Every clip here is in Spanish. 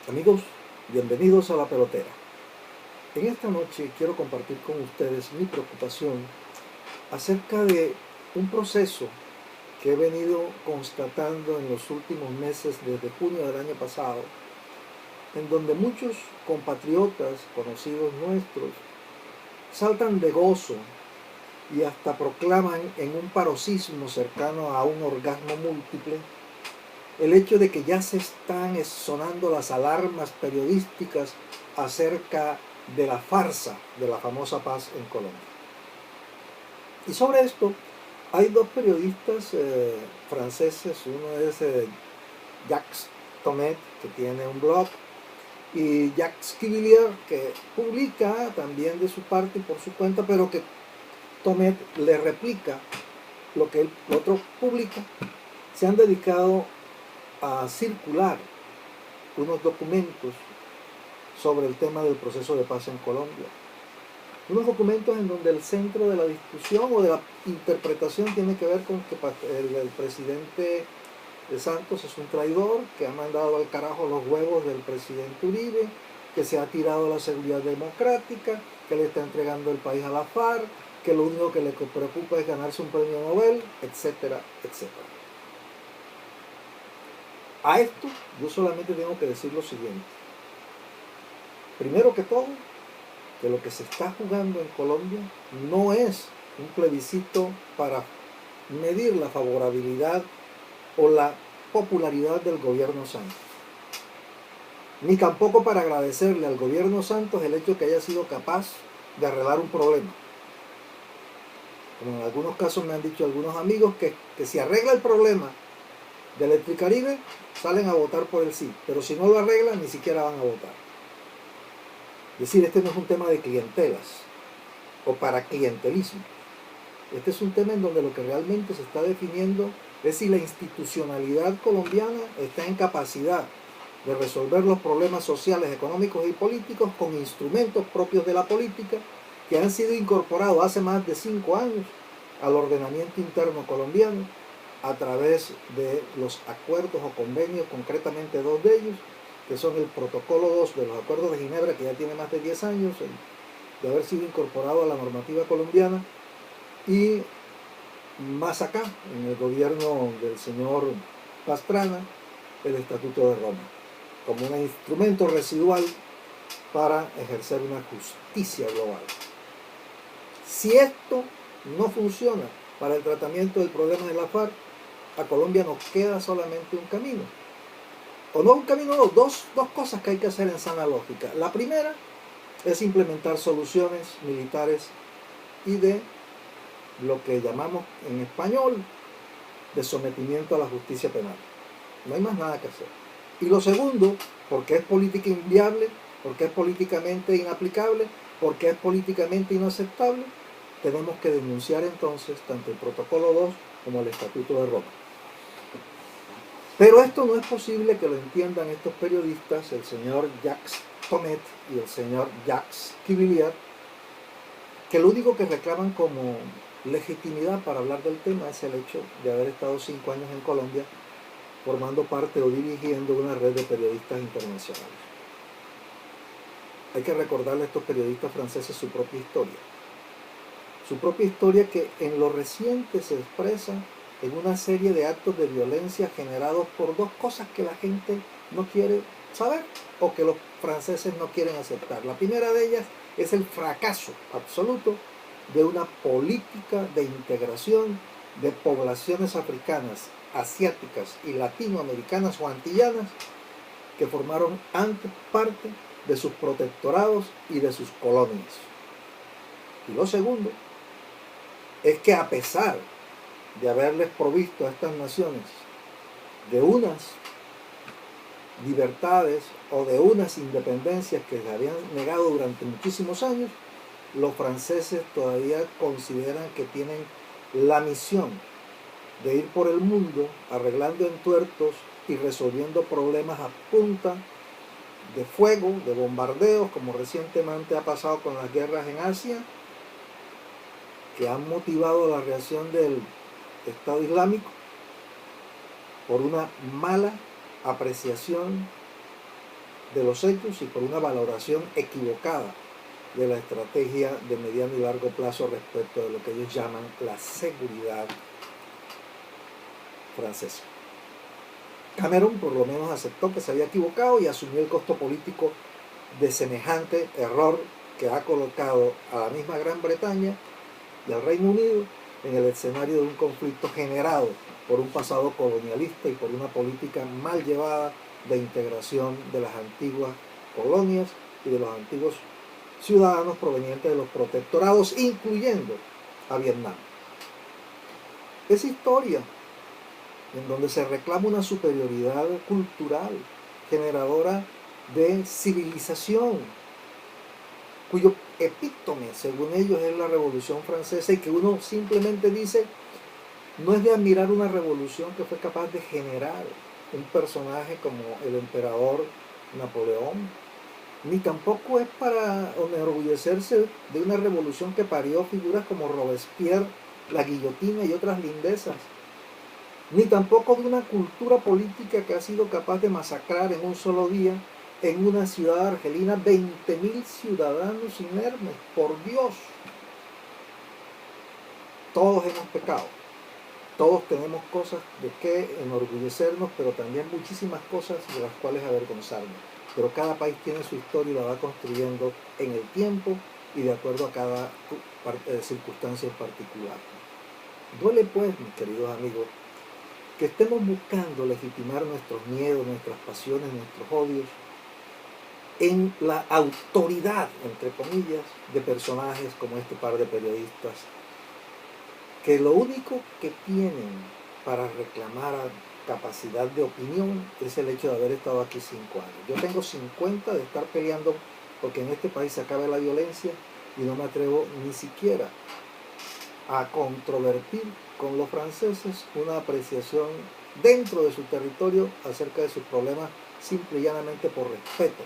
Amigos, bienvenidos a La Pelotera. En esta noche quiero compartir con ustedes mi preocupación acerca de un proceso que he venido constatando en los últimos meses desde junio del año pasado, en donde muchos compatriotas conocidos nuestros saltan de gozo y hasta proclaman en un paroxismo cercano a un orgasmo múltiple el hecho de que ya se están sonando las alarmas periodísticas acerca de la farsa de la famosa paz en Colombia. Y sobre esto hay dos periodistas franceses, uno es Jacques Tomet, que tiene un blog, y Jacques Kivillier, que publica también de su parte y por su cuenta, pero que Tomet le replica lo que el otro publica. Se han dedicado a circular unos documentos sobre el tema del proceso de paz en Colombia. Unos documentos en donde el centro de la discusión o de la interpretación tiene que ver con que el presidente de Santos es un traidor, que ha mandado al carajo los huevos del presidente Uribe, que se ha tirado la seguridad democrática, que le está entregando el país a la FARC, que lo único que le preocupa es ganarse un premio Nobel, etcétera, etcétera. A esto yo solamente tengo que decir lo siguiente. Primero que todo, que lo que se está jugando en Colombia no es un plebiscito para medir la favorabilidad o la popularidad del gobierno Santos, ni tampoco para agradecerle al gobierno Santos el hecho de que haya sido capaz de arreglar un problema. Como en algunos casos me han dicho algunos amigos que si arregla el problema de Electricaribe, salen a votar por el sí, pero si no lo arreglan, ni siquiera van a votar. Es decir, este no es un tema de clientelas o para clientelismo. Este es un tema en donde lo que realmente se está definiendo es si la institucionalidad colombiana está en capacidad de resolver los problemas sociales, económicos y políticos con instrumentos propios de la política que han sido incorporados hace más de 5 años al ordenamiento interno colombiano a través de los acuerdos o convenios, concretamente dos de ellos, que son el protocolo 2 de los acuerdos de Ginebra, que ya tiene más de 10 años de haber sido incorporado a la normativa colombiana, y más acá, en el gobierno del señor Pastrana, el Estatuto de Roma, como un instrumento residual para ejercer una justicia global. Si esto no funciona para el tratamiento del problema de la FARC, a Colombia nos queda solamente un camino. O no un camino, no, dos cosas que hay que hacer en sana lógica. La primera es implementar soluciones militares y de lo que llamamos en español de sometimiento a la justicia penal. No hay más nada que hacer. Y lo segundo, porque es política inviable, porque es políticamente inaplicable, porque es políticamente inaceptable, tenemos que denunciar entonces tanto el protocolo 2 como el Estatuto de Roma. Pero esto no es posible que lo entiendan estos periodistas, el señor Jacques Tomet y el señor Jacques Kivillier, que lo único que reclaman como legitimidad para hablar del tema es el hecho de haber estado 5 años en Colombia formando parte o dirigiendo una red de periodistas internacionales. Hay que recordarle a estos periodistas franceses su propia historia que en lo reciente se expresa en una serie de actos de violencia generados por dos cosas que la gente no quiere saber o que los franceses no quieren aceptar. La primera de ellas es el fracaso absoluto de una política de integración de poblaciones africanas, asiáticas y latinoamericanas o antillanas que formaron antes parte de sus protectorados y de sus colonias. Y lo segundo es que a pesar de haberles provisto a estas naciones de unas libertades o de unas independencias que se habían negado durante muchísimos años, los franceses todavía consideran que tienen la misión de ir por el mundo arreglando entuertos y resolviendo problemas a punta de fuego, de bombardeos, como recientemente ha pasado con las guerras en Asia, que han motivado la reacción del Estado Islámico por una mala apreciación de los hechos y por una valoración equivocada de la estrategia de mediano y largo plazo respecto de lo que ellos llaman la seguridad francesa. Cameron por lo menos aceptó que se había equivocado y asumió el costo político de semejante error que ha colocado a la misma Gran Bretaña y al Reino Unido en el escenario de un conflicto generado por un pasado colonialista y por una política mal llevada de integración de las antiguas colonias y de los antiguos ciudadanos provenientes de los protectorados, incluyendo a Vietnam. Esa historia en donde se reclama una superioridad cultural, generadora de civilización, cuyo epítome, según ellos, es la Revolución Francesa, y que uno simplemente dice, no es de admirar una revolución que fue capaz de generar un personaje como el emperador Napoleón, ni tampoco es para enorgullecerse de una revolución que parió figuras como Robespierre, la guillotina y otras lindezas, ni tampoco de una cultura política que ha sido capaz de masacrar en un solo día en una ciudad argelina 20.000 ciudadanos inermes. Por Dios, todos hemos pecado, todos tenemos cosas de que enorgullecernos, pero también muchísimas cosas de las cuales avergonzarnos. Pero cada país tiene su historia y la va construyendo en el tiempo y de acuerdo a cada circunstancia en particular. Duele pues, mis queridos amigos, que estemos buscando legitimar nuestros miedos, nuestras pasiones, nuestros odios en la autoridad, entre comillas, de personajes como este par de periodistas, que lo único que tienen para reclamar capacidad de opinión es el hecho de haber estado aquí 5 años. Yo tengo 50 de estar peleando porque en este país se acabe la violencia y no me atrevo ni siquiera a controvertir con los franceses una apreciación dentro de su territorio acerca de sus problemas, simple y llanamente por respeto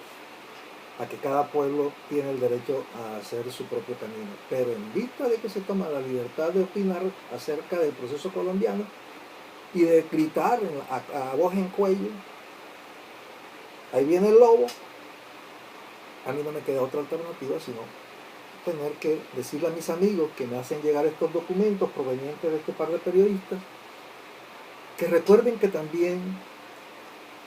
a que cada pueblo tiene el derecho a hacer su propio camino. Pero en vista de que se toma la libertad de opinar acerca del proceso colombiano y de gritar a voz en cuello, ahí viene el lobo, a mí no me queda otra alternativa sino tener que decirle a mis amigos que me hacen llegar estos documentos provenientes de este par de periodistas, que recuerden que también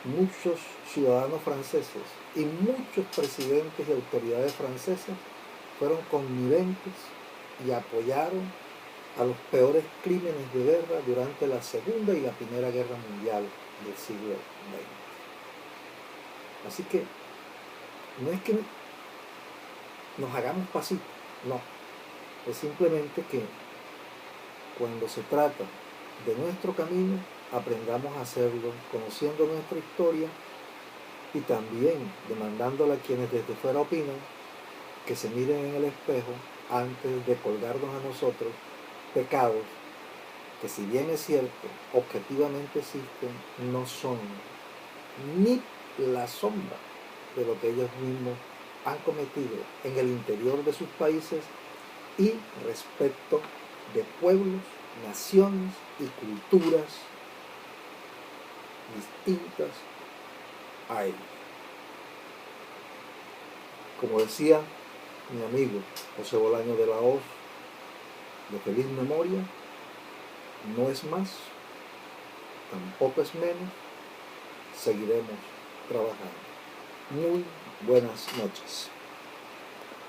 muchos ciudadanos franceses y muchos presidentes y autoridades francesas fueron conniventes y apoyaron a los peores crímenes de guerra durante la Segunda y la Primera Guerra Mundial del siglo XX. Así que no es que nos hagamos pasitos, no, es simplemente que cuando se trata de nuestro camino, aprendamos a hacerlo conociendo nuestra historia y también demandándole a quienes desde fuera opinan que se miren en el espejo antes de colgarnos a nosotros pecados que, si bien es cierto, objetivamente existen, no son ni la sombra de lo que ellos mismos han cometido en el interior de sus países y respecto de pueblos, naciones y culturas distintas a ellos. Como decía mi amigo José Bolaño de la Hoz, de feliz memoria, no es más, tampoco es menos, seguiremos trabajando. Muy buenas noches.